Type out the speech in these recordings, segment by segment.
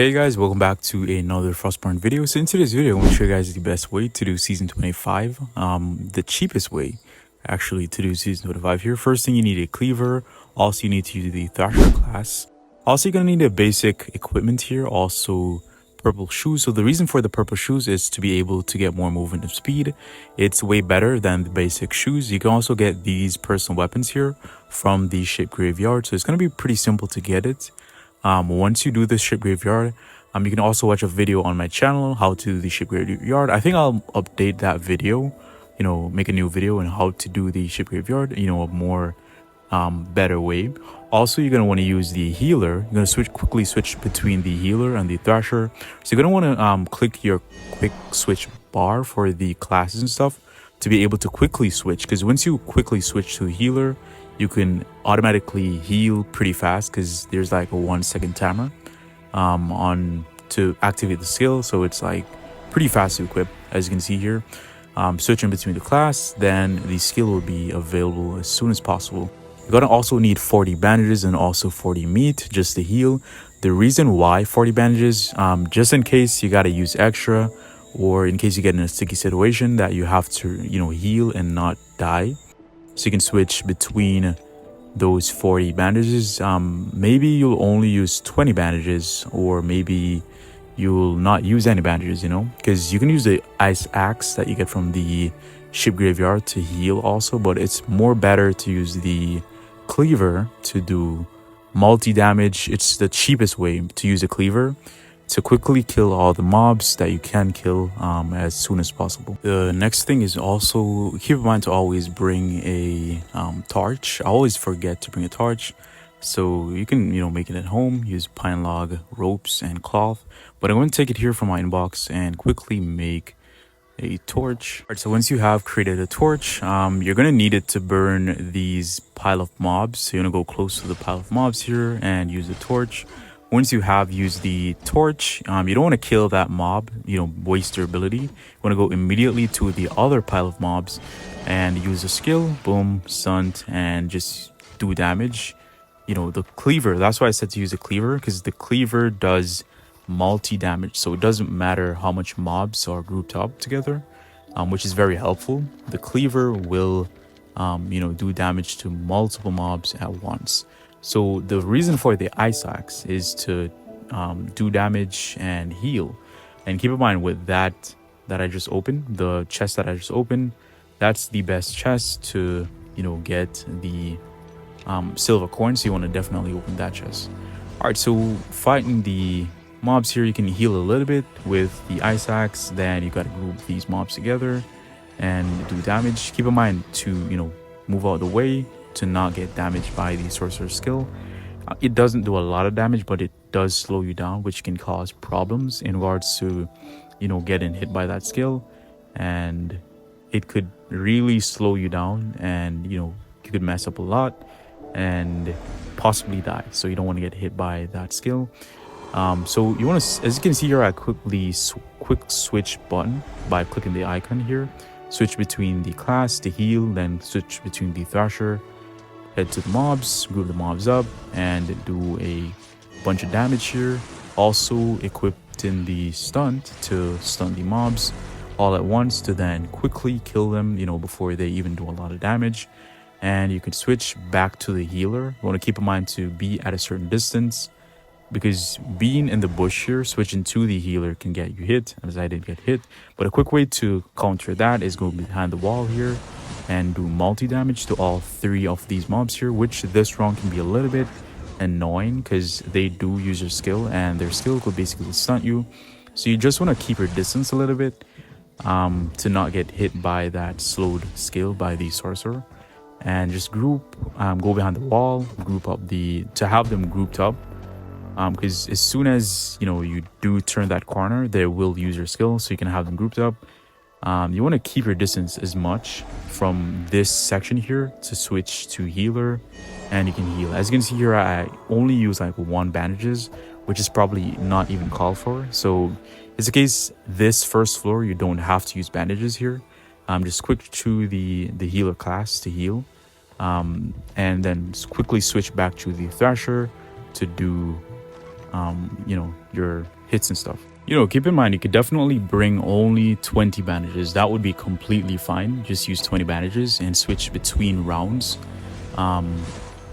Hey guys, welcome back to another Frostborn video. So in today's video, I'm going to show you guys the best way to do season 25. The cheapest way actually to do season 25 here. First thing, you need a cleaver. Also, you need to use the Thrasher class. Also, you're going to need a basic equipment here. Also, purple shoes. So the reason for the purple shoes is to be able to get more movement and speed. It's way better than the basic shoes. You can also get these personal weapons here from the ship graveyard. So it's going to be pretty simple to get it. Once you do the ship graveyard, you can also watch a video on my channel how to do the ship graveyard. I think I'll update that video, make a new video on how to do the ship graveyard, a more better way. Also, you're going to want to use the healer. You're going to quickly switch between the healer and the Thrasher. So you're going to want to click your quick switch bar for the classes and stuff to be able to quickly switch, because once you quickly switch to healer, you can automatically heal pretty fast because there's like a 1 second timer on to activate the skill. So it's like pretty fast to equip, as you can see here. Switching between the class, then the skill will be available as soon as possible. You're gonna also need 40 bandages and also 40 meat just to heal. The reason why 40 bandages, just in case you gotta use extra, or in case you get in a sticky situation that you have to heal and not die. So you can switch between those 40 bandages. Maybe you'll only use 20 bandages, or maybe you'll not use any bandages, because you can use the ice axe that you get from the ship graveyard to heal also, but it's more better to use the cleaver to do multi-damage. It's the cheapest way to use a cleaver to quickly kill all the mobs that you can kill as soon as possible. The next thing is also keep in mind to always bring a torch. I always forget to bring a torch, so you can make it at home. Use pine log, ropes, and cloth. But I'm going to take it here from my inbox and quickly make a torch. Alright, so once you have created a torch, you're going to need it to burn these pile of mobs. So you're going to go close to the pile of mobs here and use the torch. Once you have used the torch, you don't want to kill that mob, waste your ability. You want to go immediately to the other pile of mobs and use a skill, boom, stunt, and just do damage. The cleaver, that's why I said to use a cleaver, because the cleaver does multi-damage. So it doesn't matter how much mobs are grouped up together, which is very helpful. The cleaver will, do damage to multiple mobs at once. So the reason for the ice axe is to do damage and heal. And keep in mind with that I just opened, the chest that I just opened, that's the best chest to get the silver coin. So you want to definitely open that chest. All right, so fighting the mobs here, you can heal a little bit with the ice axe. Then you got to group these mobs together and do damage. Keep in mind to move out of the way to not get damaged by the sorcerer skill. It doesn't do a lot of damage, but it does slow you down, which can cause problems in regards to getting hit by that skill, and it could really slow you down, and you could mess up a lot and possibly die. So you don't want to get hit by that skill. So you want to, as you can see here, I quick switch button by clicking the icon here. Switch between the class, the heal, then switch between the Thrasher. Head to the mobs, group the mobs up, and do a bunch of damage here. Also equipped in the stunt to stun the mobs all at once to then quickly kill them, before they even do a lot of damage. And you can switch back to the healer. You want to keep in mind to be at a certain distance, because being in the bush here, switching to the healer can get you hit, as I did get hit. But a quick way to counter that is go behind the wall here and do multi-damage to all 3 of these mobs here, which this round can be a little bit annoying because they do use your skill, and their skill could basically stunt you. So you just want to keep your distance a little bit to not get hit by that slowed skill by the sorcerer. And just group, go behind the wall, group up to have them grouped up. Because as soon as you do turn that corner, they will use your skill, so you can have them grouped up. You want to keep your distance as much from this section here to switch to healer, and you can heal. As you can see here, I only use like 1 bandages, which is probably not even called for. So it's the case this first floor you don't have to use bandages here. Just quick to the healer class to heal, and then quickly switch back to the Thrasher to do your hits and stuff. Keep in mind, you could definitely bring only 20 bandages. That would be completely fine. Just use 20 bandages and switch between rounds.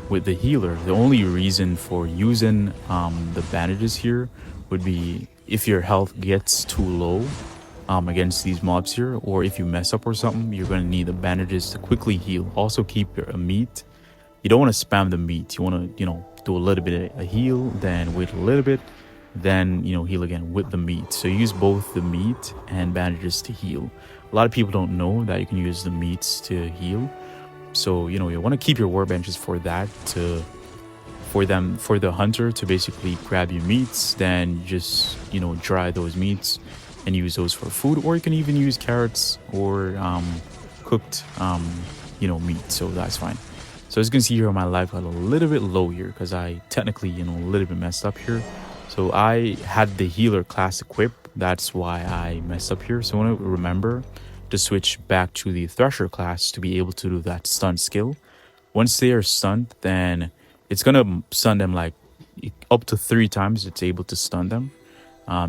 With the healer, the only reason for using the bandages here would be if your health gets too low against these mobs here, or if you mess up or something, you're going to need the bandages to quickly heal. Also keep your meat. You don't want to spam the meat. You want to do a little bit of a heal, then wait a little bit, then heal again with the meat. So use both the meat and bandages to heal. A lot of people don't know that you can use the meats to heal. So you want to keep your workbenches for that, for the hunter to basically grab your meats, then just dry those meats and use those for food. Or you can even use carrots or cooked meat, so that's fine. So as you can see here, my life got a little bit low here because I technically a little bit messed up here. So I had the healer class equipped, that's why I messed up here. So I want to remember to switch back to the Thresher class to be able to do that stun skill. Once they are stunned, then it's gonna stun them like up to 3 times. It's able to stun them.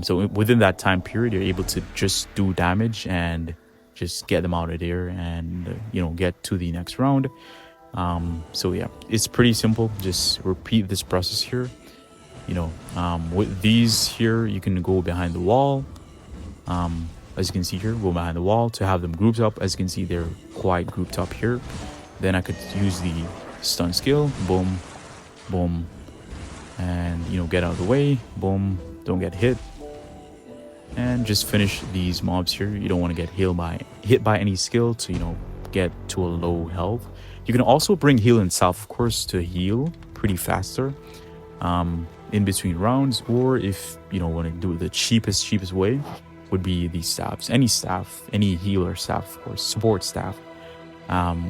So within that time period, you're able to just do damage and just get them out of there and get to the next round. So yeah, it's pretty simple. Just repeat this process here. With these here, you can go behind the wall. As you can see here, go behind the wall to have them grouped up. As you can see, they're quite grouped up here. Then I could use the stun skill, boom, boom, and get out of the way, boom, don't get hit, and just finish these mobs here. You don't want to get hit by any skill to get to a low health. You can also bring heal and salve, of course, to heal pretty faster in between rounds, or if want to do it the cheapest way would be the staffs. Any healer staff, of course, support staff,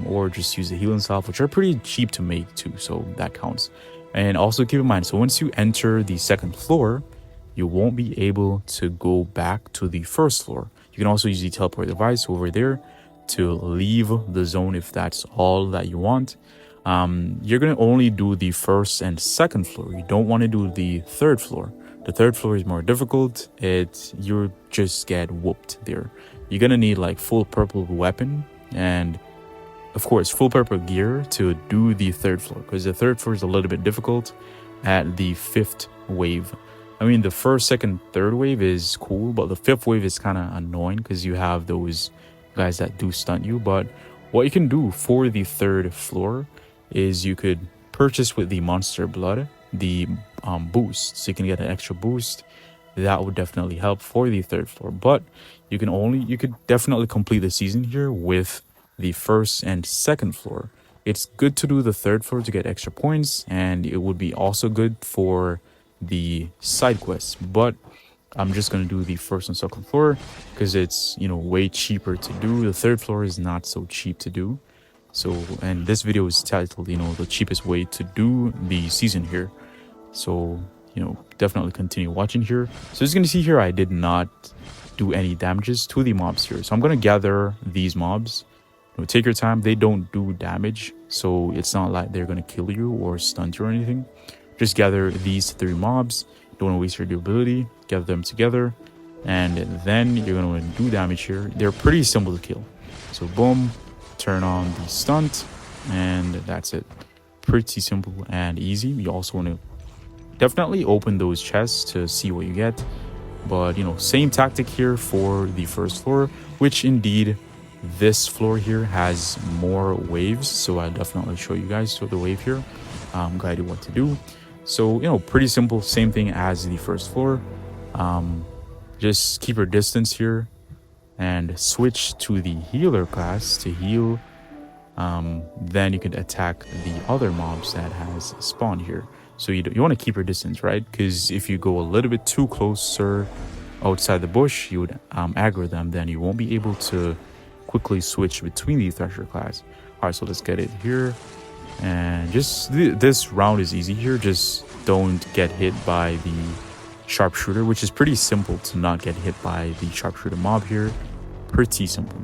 or just use the healing salve, which are pretty cheap to make too, so that counts. And also keep in mind, so once you enter the 2nd floor, you won't be able to go back to the 1st floor. You can also use the teleport device over there to leave the zone if that's all that you want. You're going to only do the 1st and 2nd floor. You don't want to do the 3rd floor. The 3rd floor is more difficult. You just get whooped there. You're going to need like full purple weapon and of course full purple gear to do the 3rd floor, because the 3rd floor is a little bit difficult at the 5th wave. I mean, the 1st, 2nd, 3rd wave is cool, but the 5th wave is kind of annoying because you have those guys that do stunt you. But what you can do for the 3rd floor is you could purchase with the monster blood the boost, so you can get an extra boost. That would definitely help for the 3rd floor. But you could definitely complete the season here with the 1st and 2nd floor. It's good to do the 3rd floor to get extra points, and it would be also good for the side quests. But I'm just gonna do the 1st and 2nd floor because it's way cheaper to do. The 3rd floor is not so cheap to do. So, and this video is titled the cheapest way to do the season here. So definitely continue watching here. So as you can see here, I did not do any damages to the mobs here. So I'm gonna gather these mobs. Take your time. They don't do damage, so it's not like they're gonna kill you or stun you or anything. Just gather these 3 mobs. Don't want to waste your ability. Gather them together, and then you're gonna do damage here. They're pretty simple to kill. So boom, turn on the stunt, and that's it. Pretty simple and easy. You also want to definitely open those chests to see what you get. But same tactic here for the 1st floor, which indeed this floor here has more waves, so I'll definitely show you guys the wave here, guide you what to do. So pretty simple, same thing as the 1st floor. Just keep your distance here and switch to the healer class to heal. Then you can attack the other mobs that has spawned here. So you want to keep your distance, right? Because if you go a little bit too closer outside the bush, you would aggro them. Then you won't be able to quickly switch between the Thresher class. All right, so let's get it here. And just this round is easy here. Just don't get hit by the sharpshooter, which is pretty simple to not get hit by the sharpshooter mob here. Pretty simple,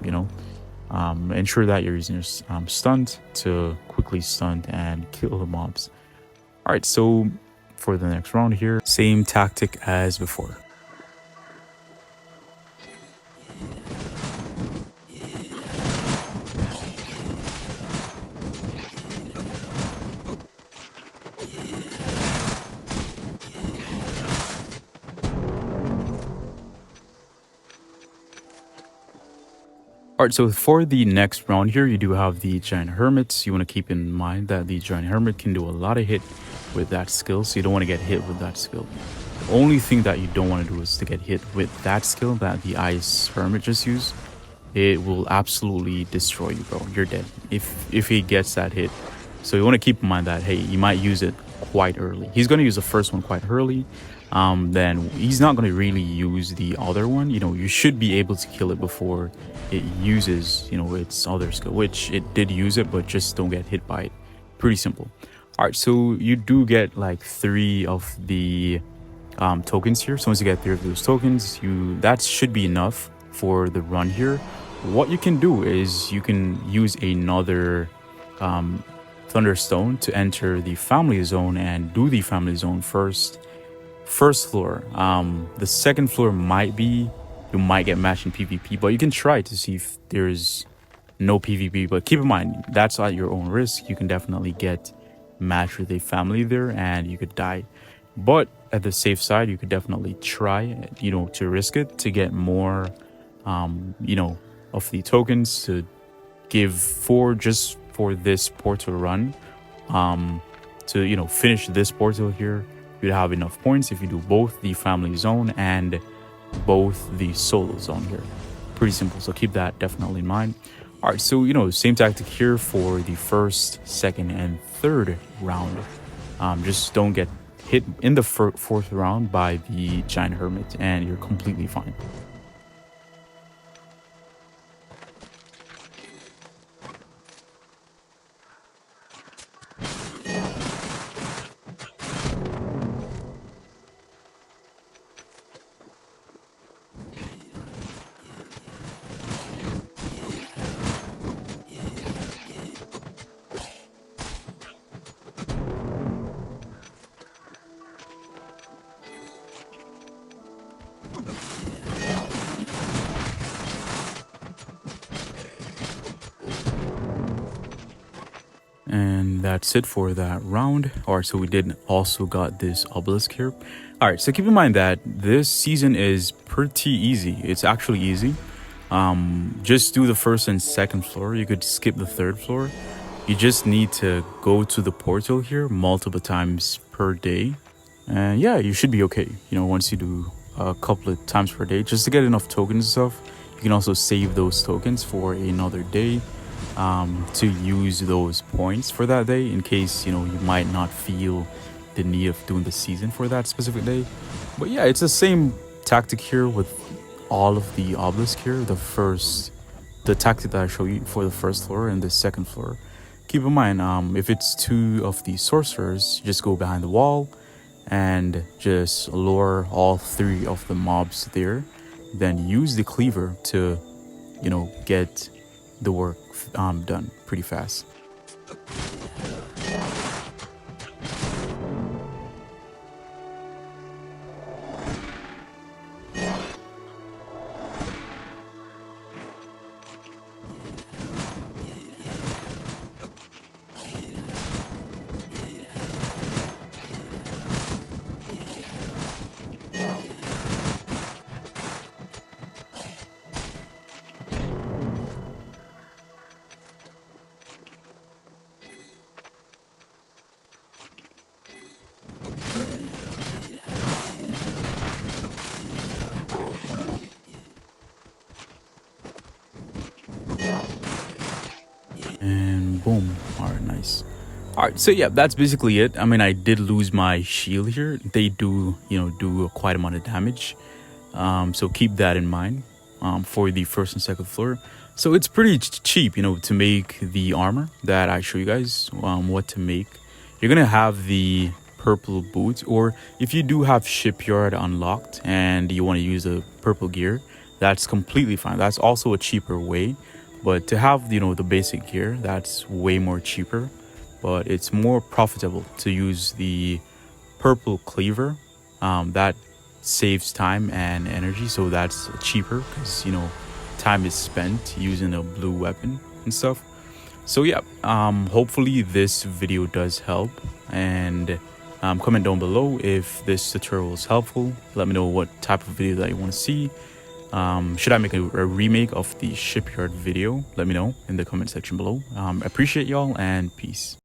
ensure that you're using your stunt to quickly stun and kill the mobs. All right, so for the next round here. Same tactic as before. Alright, so for the next round here, you do have the Giant Hermits. You want to keep in mind that the Giant Hermit can do a lot of hit with that skill, so you don't want to get hit with that skill. The only thing that you don't want to do is to get hit with that skill that the Ice Hermit just used. It will absolutely destroy you, bro. You're dead if he gets that hit. So you want to keep in mind that, hey, you might use it quite early. He's going to use the first one quite early. Then he's not going to really use the other one. You know, you should be able to kill it before it uses, you know, its other skill, which it did use it, but just don't get hit by it. Pretty simple. All right, so you do get like 3 of the tokens here. So once you get 3 of those tokens, that should be enough for the run here. What you can do is you can use another Thunderstone to enter the family zone and do the family zone first floor. The second floor you might get matched in PvP, but you can try to see if there's no PvP. But keep in mind, that's at your own risk. You can definitely get matched with a family there and you could die. But at the safe side, you could definitely try, you know, to risk it to get more, you know, of the tokens to give just for this portal run, to, you know, finish this portal here. You'd have enough points if you do both the family zone and both the solo zone here. Pretty simple, so keep that definitely in mind. All right, so, you know, same tactic here for the first, second, and third round. Just don't get hit in the fourth round by the Giant Hermit and you're completely fine. And that's it for that round. All right, so we did also got this obelisk here. All right, so keep in mind that this season is pretty easy. It's actually easy. Just do the first and second floor. You could skip the third floor. You just need to go to the portal here multiple times per day. And yeah, you should be okay. You know, once you do a couple of times per day, just to get enough tokens and stuff. You can also save those tokens for another day. To use those points for that day in case, you know, you might not feel the need of doing the season for that specific day. But yeah, it's the same tactic here with all of the obelisk here. The tactic that I show you for the first floor and the second floor. Keep in mind, if it's 2 of the sorcerers, just go behind the wall and just lure all 3 of the mobs there. Then use the cleaver to, you know, get the work done pretty fast. And boom. All right, nice. All right, so yeah, that's basically it. I mean, I did lose my shield here. They do, you know, do quite amount of damage. So keep that in mind for the first and second floor. So it's pretty cheap, you know, to make the armor that I show you guys what to make. You're gonna have the purple boots, or if you do have shipyard unlocked and you want to use the purple gear, that's completely fine. That's also a cheaper way. But to have, you know, the basic gear, that's way more cheaper, but it's more profitable to use the purple cleaver. That saves time and energy, so that's cheaper because time is spent using a blue weapon and stuff. So yeah, hopefully this video does help, and comment down below if this tutorial was helpful. Let me know what type of video that you want to see. Should I make a remake of the shipyard video? Let me know in the comment section below. Appreciate y'all, and peace.